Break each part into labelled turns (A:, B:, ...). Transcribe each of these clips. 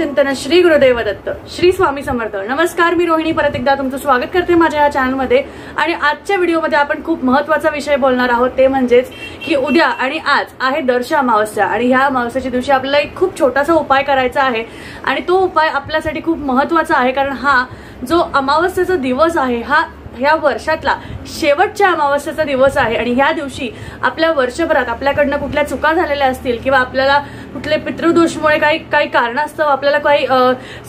A: चिंतन श्री गुरुदेव दत्त श्री स्वामी समर्थ। नमस्कार, मी रोहिणी परत एकदा तुमचं स्वागत करते माझ्या या चॅनलमध्ये। आणि आजच्या व्हिडिओमध्ये आपण खूप महत्त्वाचा विषय बोलणार आहोत, ते म्हणजेच की उद्या आणि आज आहे दर्श अमावस्या आणि ह्या अमावस्येच्या दिवशी आपल्याला एक खूप छोटासा उपाय करायचा आहे आणि तो उपाय आपल्यासाठी खूप महत्त्वाचा आहे, कारण हा जो अमावस्येचा दिवस आहे हा ह्या वर्षातला शेवटच्या अमावस्येचा दिवस आहे आणि ह्या दिवशी आपल्या वर्षभरात आपल्याकडनं कुठल्या चुका झालेल्या असतील किंवा आपल्याला कुठले पितृदोषमुळे काही कारणास्तव आपल्याला काही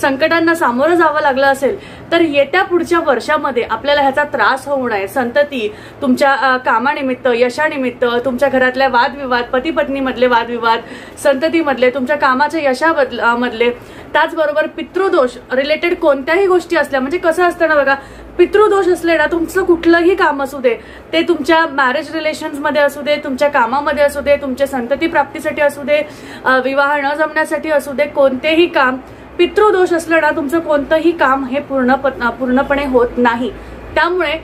A: संकटांना सामोरं जावं लागलं असेल तर येत्या पुढच्या वर्षामध्ये आपल्याला ह्याचा त्रास होऊ नये। संतती, तुमच्या कामानिमित्त, यशानिमित्त, तुमच्या घरातल्या वादविवाद, पती पत्नी मधले वादविवाद, संततीमधले, तुमच्या कामाच्या यशामधले, त्याचबरोबर पितृदोष रिलेटेड कोणत्याही गोष्टी असल्या, म्हणजे कसं असतं ना बघा, पितृदोष असले ना तुमचं कुठलंही काम असू दे, ते तुमच्या मॅरेज रिलेशन्स मध्ये असू दे, तुमच्या कामामध्ये असू दे, तुमच्या संतती प्राप्तीसाठी असू दे, विवाह न जमण्यासाठी असू दे, कोणतेही काम पितृदोष असलं ना तुमचं कोणतंही काम हे पूर्णपणे होत नाही। त्यामुळे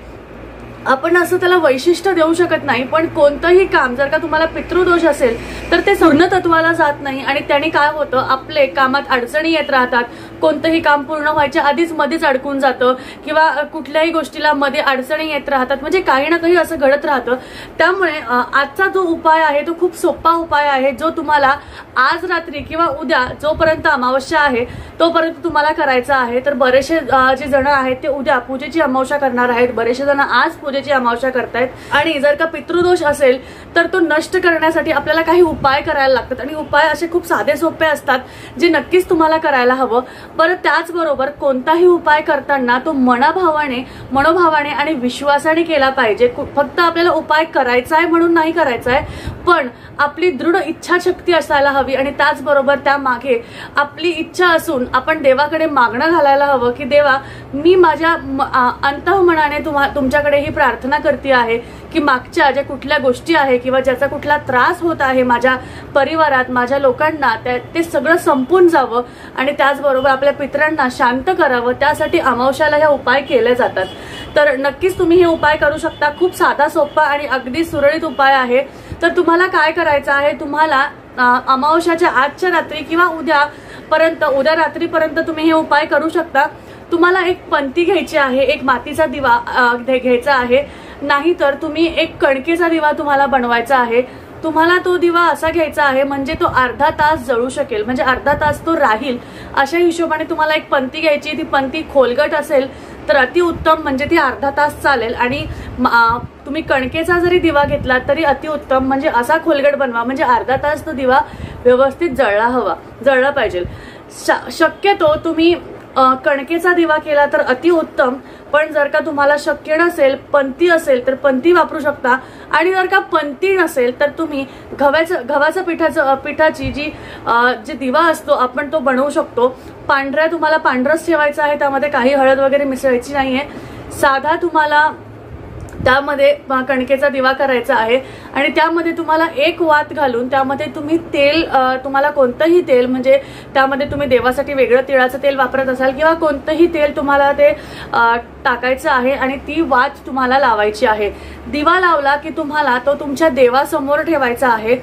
A: आपण असं त्याला वैशिष्ट्य देऊ शकत नाही, पण कोणतंही काम जर का तुम्हाला पितृदोष असेल तर ते पूर्ण तत्वाला जात नाही आणि त्याने काय होतं, आपले कामात अडचणी येत राहतात, कोणतंही काम पूर्ण व्हायच्या आधीच मध्येच अडकून जातं किंवा कुठल्याही गोष्टीला मध्ये अडचणी येत राहतात, म्हणजे काही ना काही असं घडत राहतं। त्यामुळे आजचा जो उपाय आहे तो खूप सोपा उपाय आहे, जो तुम्हाला आज रात्री किंवा उद्या जोपर्यंत अमावस्या आहे तोपर्यंत तुम्हाला करायचा आहे। तर बरेचसे जे जण आहेत ते उद्या पूजेची अमावस्या करणार आहेत, बरेचसे जण आज पूजेची अमावस्या करतायत आणि जर का पितृदोष असेल तर तो नष्ट करण्यासाठी आपल्याला काही उपाय करायला लागतात आणि उपाय असे खूप साधे सोपे असतात जे नक्कीच तुम्हाला करायला हवं। बरं, त्याचबरोबर कोणताही उपाय करताना तो मनोभावाने आणि विश्वासाने केला पाहिजे। फक्त आपल्याला उपाय करायचा आहे म्हणून नाही करायचा आहे, पण आपली दृढ इच्छाशक्ती असायला हवी आणि त्याचबरोबर त्यामागे आपली इच्छा असून आपण देवाकडे मागणं घालायला हवं की देवा, मी माझ्या अंतःमनाने तुमच्याकडे ही प्रार्थना करते आहे की मागच्या ज्या कुठल्या गोष्टी आहे किंवा ज्याचा कुठला त्रास होत आहे माझ्या परिवारात, माझ्या लोकांना, ते सगळं संपून जावं आणि त्याचबरोबर आपल्या पितरांना शांत करावं। त्यासाठी अमावस्याला हे उपाय केले जातात। तर नक्कीच तुम्ही हे उपाय करू शकता। खूप साधा सोपा आणि अगदी सुरळीत उपाय आहे। तर तुम्हाला काय करायचं आहे, तुम्हाला अमावस्याच्या आजच्या रात्री किंवा उद्या रात्रीपर्यंत तुम्ही हे उपाय करू शकता। तुम्हाला एक पंती घ्यायची आहे, एक मातीचा दिवा घ्यायचा आहे, नाहीतर तुम्ही एक कणकेचा दिवा तुम्हाला बनवायचा आहे। तुम्हाला तो दिवा असा घ्यायचा आहे म्हणजे तो अर्धा तास जळू शकेल, म्हणजे अर्धा तास तो राहील अशा हिशोबाने तुम्हाला एक पंती घ्यायची। ती पंती खोलगट असेल तर अतिउत्तम, म्हणजे ती अर्धा तास चालेल आणि तुम्ही कणकेचा जरी दिवा घेतला तरी अतिउत्तम, म्हणजे असा खोलगट बनवा म्हणजे अर्धा तास तो दिवा व्यवस्थित जळला पाहिजे। शक्यतो तुम्ही कणकेचा दिवा केला तर अतिउत्तम, पण जर का तुम्हाला शक्य नसेल, पंती असेल तर पंती वापरू शकता आणि जर का पंती नसेल तर तुम्ही गव्हाच्या पिठाची जी दिवा असतो आपण तो बनवू शकतो। तुम्हाला पांढरच ठेवायचा आहे, त्यामध्ये काही हळद वगैरे मिसळायची नाहीये, साधा तुम्हाला त्यामध्ये कणकेचा दिवा करायचा आहे आणि त्यामध्ये तुम्हाला एक वात घालून त्यामध्ये तुम्ही तेल, तुम्हाला कोणतंही तेल, म्हणजे त्यामध्ये तुम्ही देवासाठी वेगळं तिळाचं तेल वापरत असाल किंवा कोणतंही तेल तुम्हाला ते टाकायचं आहे आणि ती वात तुम्हाला लावायची आहे। दिवा लावला की तुम्हाला तो तुमच्या देवासमोर ठेवायचा आहे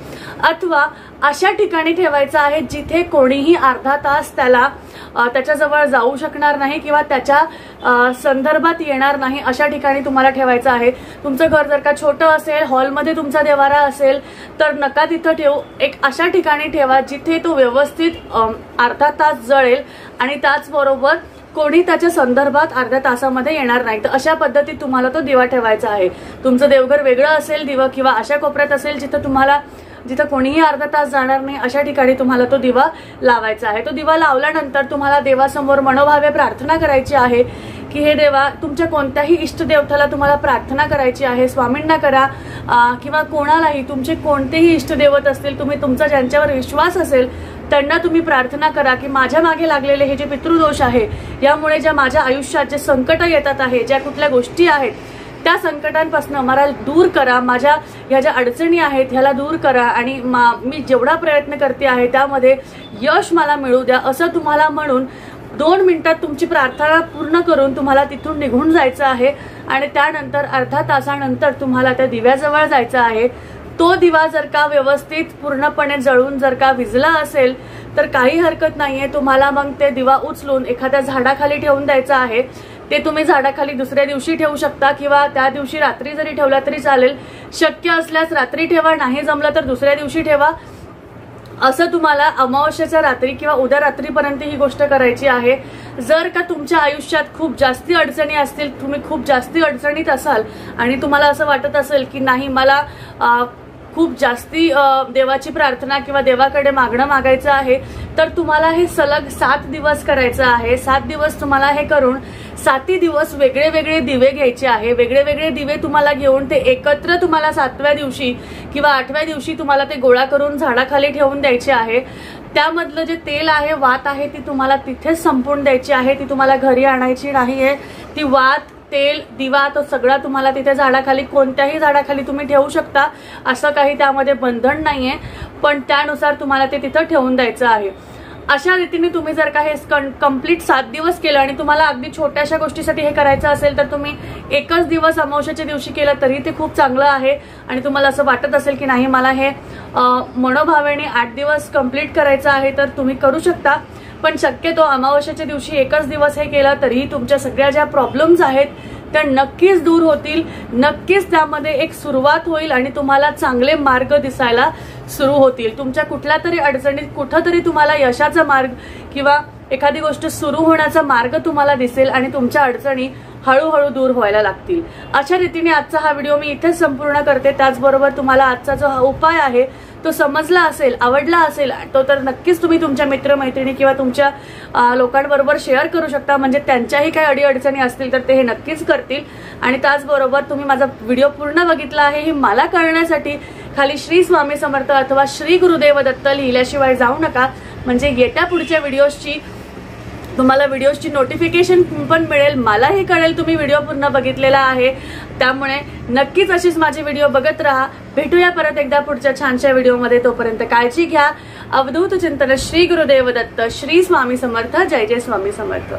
A: अथवा अशा ठिकाणी ठेवायचा आहे जिथे कोणीही अर्धा तास त्याच्याजवळ जाऊ शकणार नाही किंवा त्याच्या संदर्भात येणार नाही, अशा ठिकाणी तुम्हाला ठेवायचं आहे। तुमचं घर जर का छोटं असेल, हॉलमध्ये तुमचा देवारा असेल तर नका तिथं ठेवू, एक अशा ठिकाणी ठेवा जिथे तो व्यवस्थित अर्धा तास जळेल आणि त्याचबरोबर कोणी त्याच्या संदर्भात अर्ध्या तासामध्ये येणार नाही। तर अशा पद्धतीत तुम्हाला तो दिवा ठेवायचा आहे। तुमचं देवघर वेगळं असेल दिवा किंवा अशा कोपऱ्यात असेल जिथं कोणीही अर्धा तास जाणार नाही, अशा ठिकाणी तुम्हाला तो दिवा लावायचा आहे। तो दिवा लावल्यानंतर तुम्हाला देवासमोर मनोभावे प्रार्थना करायची आहे की हे देवा, तुमच्या कोणत्याही इष्टदेवताला तुम्हाला प्रार्थना करायची आहे, स्वामींना करा किंवा कोणालाही, तुमचे कोणतेही इष्टदेवत असतील, तुमचा ज्यांच्यावर विश्वास असेल त्यांना तुम्ही प्रार्थना करा की माझ्या मागे लागलेले हे जे पितृदोष आहे, यामुळे ज्या माझ्या आयुष्यात जे संकट येतात आहे, ज्या कुठल्या गोष्टी आहेत त्या संकटांपासून मला दूर करा, माझ्या ह्या ज्या अडचणी आहेत ह्याला दूर करा आणि मी जेवढा प्रयत्न करते आहे त्यामध्ये यश मला मिळू द्या, असं तुम्हाला म्हणून 2 मिनिटात तुमची प्रार्थना पूर्ण करून तुम्हाला तिथून निघून जायचं आहे आणि त्यानंतर अर्धा तासानंतर तुम्हाला त्या दिव्याजवळ जायचं आहे। तो दिवा जर का व्यवस्थित पूर्णपणे जळून जर का विझला असेल तर काही हरकत नाहीये, तुम्हाला मग ते दिवा उचलून एखाद्या झाडाखाली ठेवून द्यायचा आहे। ते तुम्ही झाडाखाली दुसऱ्या दिवशी ठेवू शकता किंवा त्या दिवशी रात्री जरी ठेवला तरी चालेल। शक्य असल्यास रात्री ठेवा, नाही जमलं तर दुसऱ्या दिवशी ठेवा। असं तुम्हाला अमावस्येच्या रात्री किंवा उद्या रात्रीपर्यंत ही गोष्ट करायची आहे। जर का तुमच्या आयुष्यात खूप जास्ती अडचणी असतील, तुम्ही खूप जास्ती अडचणीत असाल आणि तुम्हाला असं वाटत असेल की नाही मला खूप जास्ती देवाची प्रार्थना किंवा देवाकडे मागणं मागायचं आहे, तर तुम्हाला हे सलग 7 दिवस करायचं आहे। 7 दिवस तुम्हाला हे करून 7 दिवस वेगळे वेगळे दिवे घ्यायचे आहे। वेगळे वेगळे दिवे तुम्हाला घेऊन ते एकत्र तुम्हाला 7व्या दिवशी किंवा 8व्या दिवशी तुम्हाला ते गोळा करून झाडाखाली ठेवून द्यायचे आहे। त्यामधलं जे तेल आहे, वात आहे, ती तुम्हाला तिथेच संपवून द्यायची आहे, ती तुम्हाला घरी आणायची नाहीये। ती वात, तेल, दिवा तो सगळा तुम्हाला तिथे झाडाखाली, कोणत्याही झाडाखाली तुम्ही ठेवू शकता, असं काही त्यामध्ये बंधन नाहीये, पण त्यानुसार तुम्हाला ते तिथं ठेवून द्यायचं आहे। अशा रीतीने तुम्ही जर का हे कंप्लीट 7 दिवस केलं आणि तुम्हाला अगदी छोट्याशा गोष्टीसाठी हे करायचं असेल तर तुम्ही एकच दिवस अमावस्येच्या दिवशी केलं तरी ते खूप चांगलं आहे। आणि तुम्हाला असं वाटत असेल की नाही मला हे मनोभावेने 8 दिवस कंप्लीट करायचं आहे तर तुम्ही करू शकता, पण शक्यतो अमावस्येच्या दिवशी एकच दिवस हे केलं तरीही तुमच्या सगळ्या ज्या प्रॉब्लेम्स आहेत त्या नक्कीच दूर होतील, नक्कीच त्यामध्ये एक सुरुवात होईल आणि तुम्हाला चांगले मार्ग दिसायला सुरू होतील। तुमच्या कुठल्या तरी अडचणीत कुठंतरी तुम्हाला यशाचा मार्ग किंवा एखादी गोष्ट सुरू होण्याचा मार्ग तुम्हाला दिसेल आणि तुमच्या अडचणी हळूहळू दूर व्हायला लागतील। अशा रीतीने आजचा हा व्हिडिओ मी इथेच संपूर्ण करते। त्याचबरोबर तुम्हाला आजचा जो हा उपाय आहे तो समजला असेल, आवडला असेल तो तर नक्कीच तुम्ही तुमच्या मित्रमैत्रिणी किंवा तुमच्या लोकांबरोबर शेअर करू शकता, म्हणजे त्यांच्याही काही अडीअडचणी असतील तर ते हे नक्कीच करतील। आणि त्याचबरोबर तुम्ही माझा व्हिडिओ पूर्ण बघितला आहे हे मला कळण्यासाठी खाली श्री स्वामी समर्थ अथवा श्री गुरुदेव दत्त लिहिल्याशिवाय जाऊ नका, म्हणजे येत्या पुढच्या व्हिडिओजची तुम्हाला व्हिडिओजची नोटिफिकेशन पण मिळेल, मलाही कळेल तुम्ही व्हिडिओ पूर्ण बघितलेला आहे। त्यामुळे नक्कीच अशीच माझे व्हिडिओ बघत राहा। भेटूया परत एकदा पुढच्या छानशा व्हिडिओमध्ये, तोपर्यंत काळजी घ्या। अवधूत चिंतन श्री गुरुदेव दत्त, श्री स्वामी समर्थ, जय जय स्वामी समर्थ।